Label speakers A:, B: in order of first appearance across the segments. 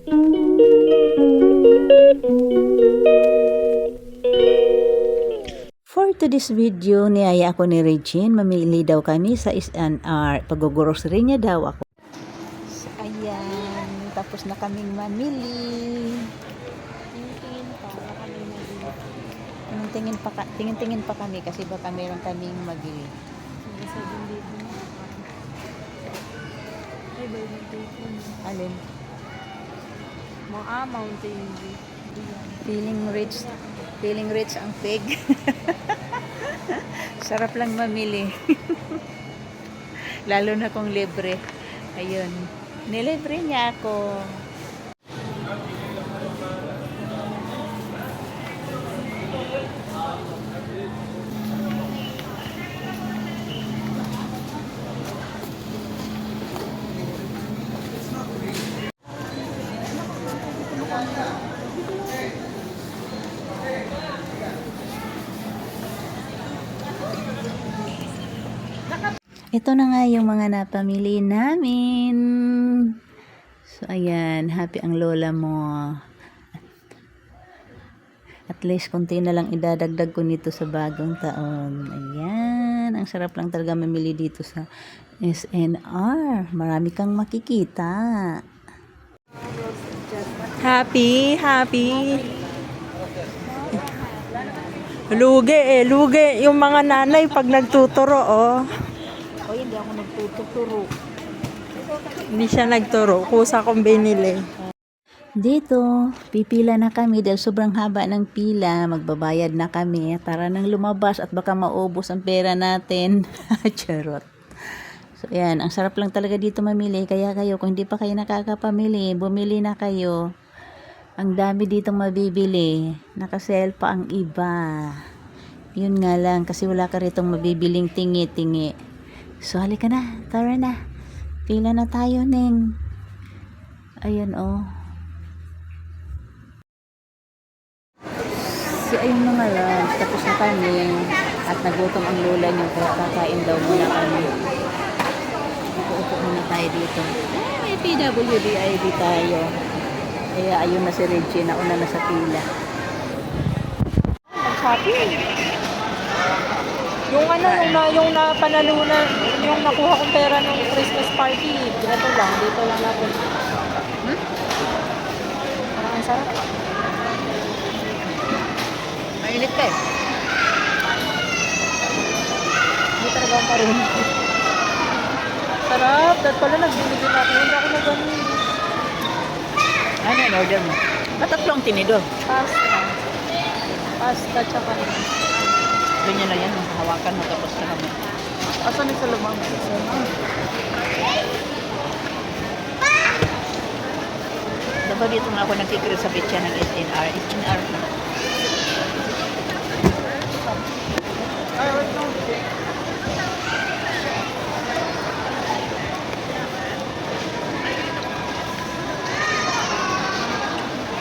A: For today's video, niyaya ako ni Regine. Mamili daw kami sa S&R. Pag-grocery niya daw ako. So, ayan. Tapos na kaming mamili. Tingin-tingin pa kami kasi baka meron kaming mabili. Alin?
B: Mountain Dew.
A: Feeling rich ang pig. Sarap lang mamili. Lalo na kung libre. Ayun. Nilibre niya ako. Ito na nga yung mga napamili namin. So, ayan. Happy ang lola mo. At least, konti na lang idadagdag ko nito sa bagong taon. Ayan. Ang sarap lang talaga mamili dito sa S&R. Marami kang makikita.
B: Happy. Lugi yung mga nanay pag nagtuturo, oh.
A: O, hindi ako nagtuturo.
B: Hindi siya nagturo, kusa kong binili.
A: Dito, pipila na kami dahil sobrang haba ng pila. Magbabayad na kami para nang lumabas at baka maubos ang pera natin. Charot. So, yan. Ang sarap lang talaga dito mamili. Kaya kayo, kung hindi pa kayo nakakapamili, bumili na kayo. Ang dami ditong mabibili. Nakasale pa ang iba. Yun nga lang, kasi wala ka ritong mabibiling tingi-tingi. So, halika na. Tara na. Pila na tayo, Neng. Ayan, oh. So, ayun mga loves. Tapos na kami. At nagutom ang lola niyo. Kaya kakain daw muna kami. Upo muna tayo dito. May PWD tayo. Kaya ayun na si Reggie. Nauna na sa pila.
B: Shopping. Yung napanalunan, yung nakuha kong pera ng Christmas party, dito lang natin. Parang ang sarap.
A: Mainit ka eh.
B: Hindi talaga ang karoon. Sarap. Dahil pala nagbili din ako. Hindi ako na ganun.
A: Ano yung order mo? Tatlong tinidor.
B: Pasta tsaka.
A: Ganyan na yan. Hawakan mo tapos sa kami.
B: Asan yung sa lumang?
A: Dapat dito nga ako nagkikira sa betya ng S&R. S&R na.
B: Ay, wait no.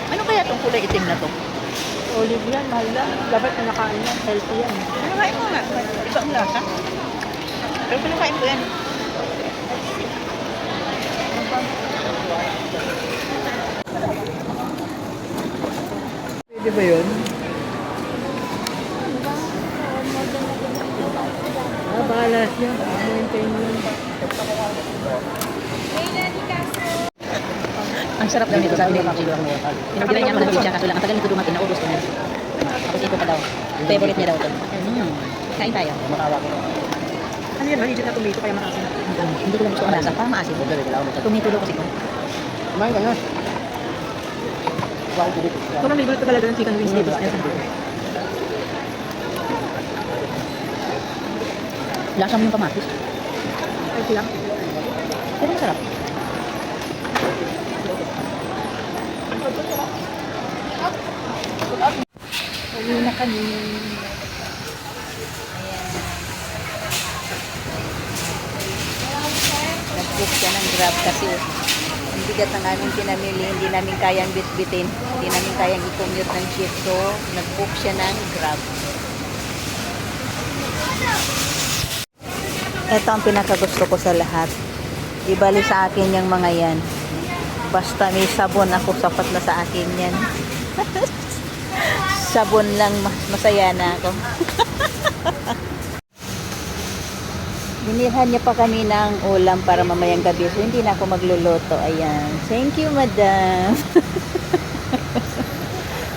A: Ano kaya itong kulay itim na to?
B: Olive yan, mahal lang. Dapat pinakain yan, healthy yan.
A: Pinakain mo nga. Iba ang lasa. Pero pinakain ko yan.
B: Pwede ba yun? Bahala siya. Maintain mo.
A: Ang sarap daw nito sa akin. Pinagbilan niya ako ng pizza kaso lang. Ang tagal nito dumating. Naubos ko na. Tapos ito pa daw. Favorite niya daw ito. Kain tayo.
B: Ano yan? Mahigit na tomato kaya maasin.
A: Hindi ko lang gusto ang lasa. Parang maasin. Tomato daw kasi ko.
C: Kumain ka na.
B: Kung ano, favorite ko talaga ng chicken wings dito sa S&R.
A: Lasa mo yung kamatis.
B: Okay lang.
A: Pero ang sarap. Uwi na kami. Nag-book siya ng Grab kasi ang bigat ng aming pinamili. Hindi namin kayang bitbitin. Hindi namin kayang i-commute ng shift. So, nag-book siya ng Grab. Ito ang pinakagusto ko sa lahat. Ibali sa akin yung mga yan. Basta may sabon ako, sapat na sa akin yan. Sabon lang, masaya na ako. Binilhan niya pa kami ng ulam para mamayang gabi. So, hindi na ako magluluto. Ayan. Thank you, madam.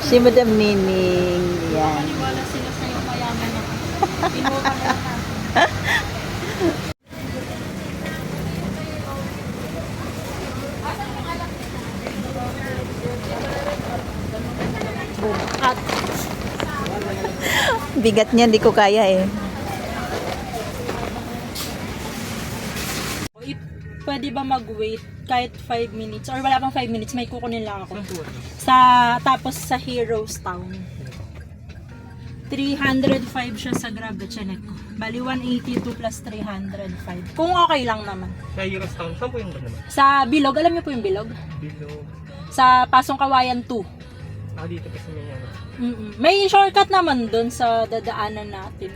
A: Si Madam Nining. Ayan.
B: Wala sila sa'yo, mayaman ako. Pinuha na lang. At
A: Bigat niya, hindi ko kaya eh.
B: pwede ba mag-wait kahit 5 minutes or wala pang 5 minutes, may kukunin lang ako. Tapos sa Heroes Town. 305 siya sa Grab at Chinek. Bali 182 plus 305. Kung okay lang naman.
C: Sa Heroes Town, saan po yung ba naman?
B: Sa Bilog, alam niyo po yung Bilog?
C: Bilog.
B: Sa Pasong Kawayan 2.
C: Dito kasi may ano.
B: May shortcut naman doon sa dadaanan natin.